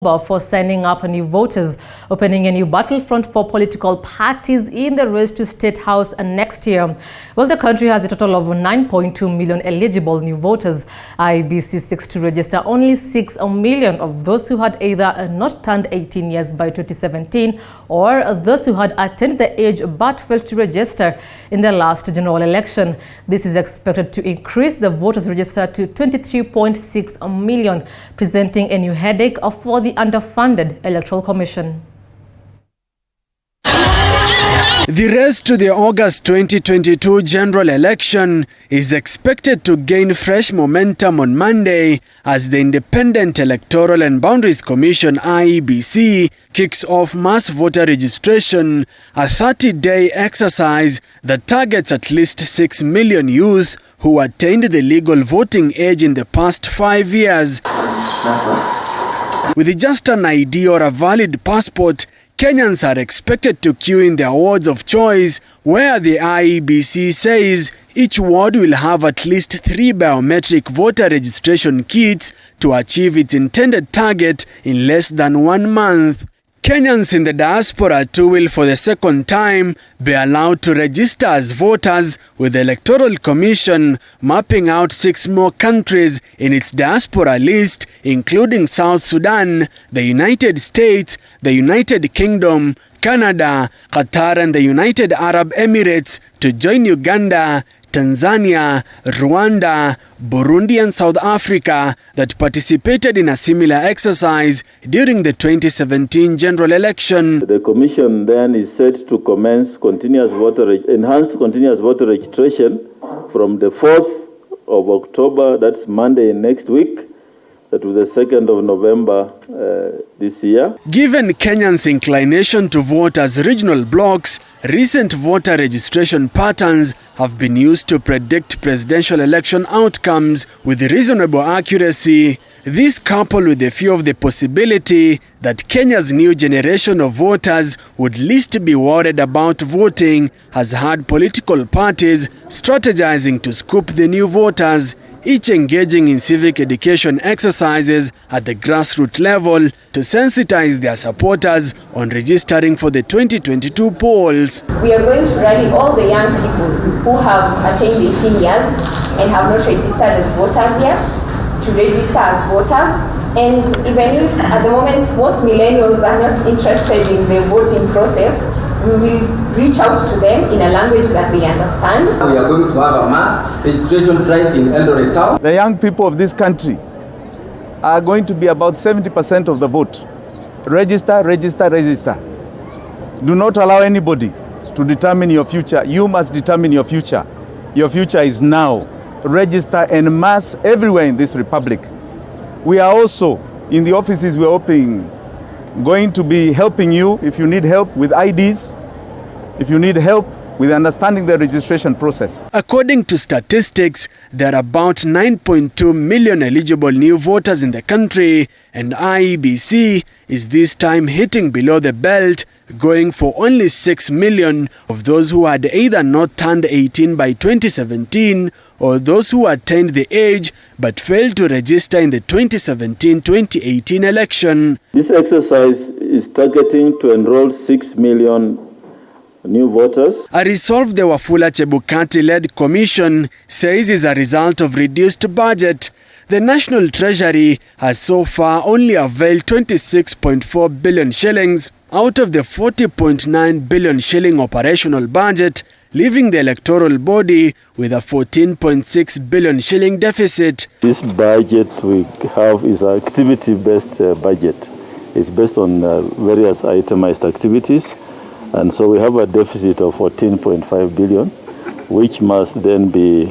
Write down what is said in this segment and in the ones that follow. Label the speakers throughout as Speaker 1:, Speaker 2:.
Speaker 1: for signing up new voters, opening a new battlefront for political parties in the race to State House next year. Well, the country has a total of 9.2 million eligible new voters. IEBC seeks to register only 6 million of those who had either not turned 18 years by 2017 or those who had attained the age but failed to register in the last general election. This is expected to increase the voters registered to 23.6 million, presenting a new headache for the underfunded Electoral Commission.
Speaker 2: The race to the August 2022 general election is expected to gain fresh momentum on Monday as the Independent Electoral and Boundaries Commission IEBC kicks off mass voter registration, a 30-day exercise that targets at least 6 million youth who attained the legal voting age in the past 5 years. With just an ID or a valid passport, Kenyans are expected to queue in their wards of choice, where the IEBC says each ward will have at least 3 biometric voter registration kits to achieve its intended target in less than 1 month. Kenyans in the diaspora too will for the second time be allowed to register as voters, with the Electoral Commission mapping out 6 more countries in its diaspora list, including South Sudan, the United States, the United Kingdom, Canada, Qatar and the United Arab Emirates to join Uganda, Tanzania, Rwanda, Burundi and South Africa that participated in a similar exercise during the 2017 general election.
Speaker 3: The Commission then is set to commence enhanced continuous voter registration from the 4th of October, that's Monday next week, to the 2nd of November this year. Given
Speaker 2: Kenyans' inclination to vote as regional blocks, recent voter registration patterns have been used to predict presidential election outcomes with reasonable accuracy. This, coupled with the fear of the possibility that Kenya's new generation of voters would least be worried about voting, has had political parties strategizing to scoop the new voters, each engaging in civic education exercises at the grassroots level to sensitize their supporters on registering for the 2022 polls.
Speaker 4: We are going to rally all the young people who have attained 18 years and have not registered as voters yet to register as voters. And even if at the moment most millennials are not interested in the voting process, we will reach out to them in a language that they understand.
Speaker 5: We are going to have a mass registration drive in Eldoret town.
Speaker 6: The young people of this country are going to be about 70% of the vote. Register, register, register. Do not allow anybody to determine your future. You must determine your future. Your future is now. Register en masse everywhere in this republic. We are also, in the offices we're opening, going to be helping you if you need help with IDs, if you need help with understanding the registration process.
Speaker 2: According to statistics, there are about 9.2 million eligible new voters in the country, and IEBC is this time hitting below the belt, going for only 6 million of those who had either not turned 18 by 2017 or those who attained the age but failed to register in the 2017-2018 election.
Speaker 3: This exercise is targeting to enroll 6 million new voters.
Speaker 2: A resolve the Wafula Chebukati-led commission says is a result of reduced budget. The National Treasury has so far only availed 26.4 billion shillings out of the 40.9 billion shilling operational budget, leaving the electoral body with a 14.6 billion shilling deficit.
Speaker 3: This budget we have is an activity-based budget. It's based on various itemized activities, and so we have a deficit of 14.5 billion, which must then be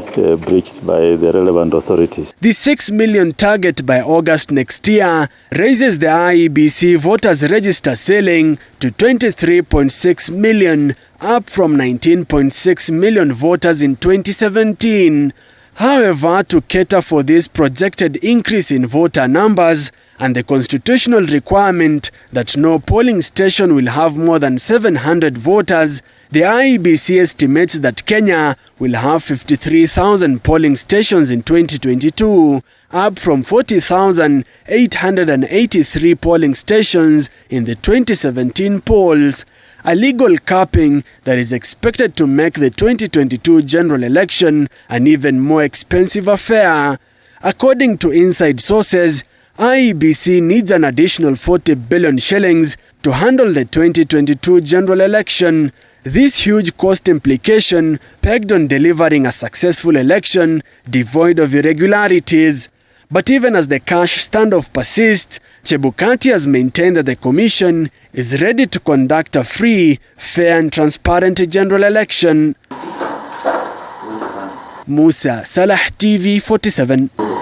Speaker 3: breached by the relevant authorities.
Speaker 2: The 6 million target by August next year raises the IEBC voters register ceiling to 23.6 million, up from 19.6 million voters in 2017. However, to cater for this projected increase in voter numbers, and the constitutional requirement that no polling station will have more than 700 voters, the IEBC estimates that Kenya will have 53,000 polling stations in 2022, up from 40,883 polling stations in the 2017 polls, a legal capping that is expected to make the 2022 general election an even more expensive affair. According to inside sources, IEBC needs an additional 40 billion shillings to handle the 2022 general election. This huge cost implication pegged on delivering a successful election devoid of irregularities. But even as the cash standoff persists, Chebukati has maintained that the commission is ready to conduct a free, fair and transparent general election. Musa Salah, TV 47.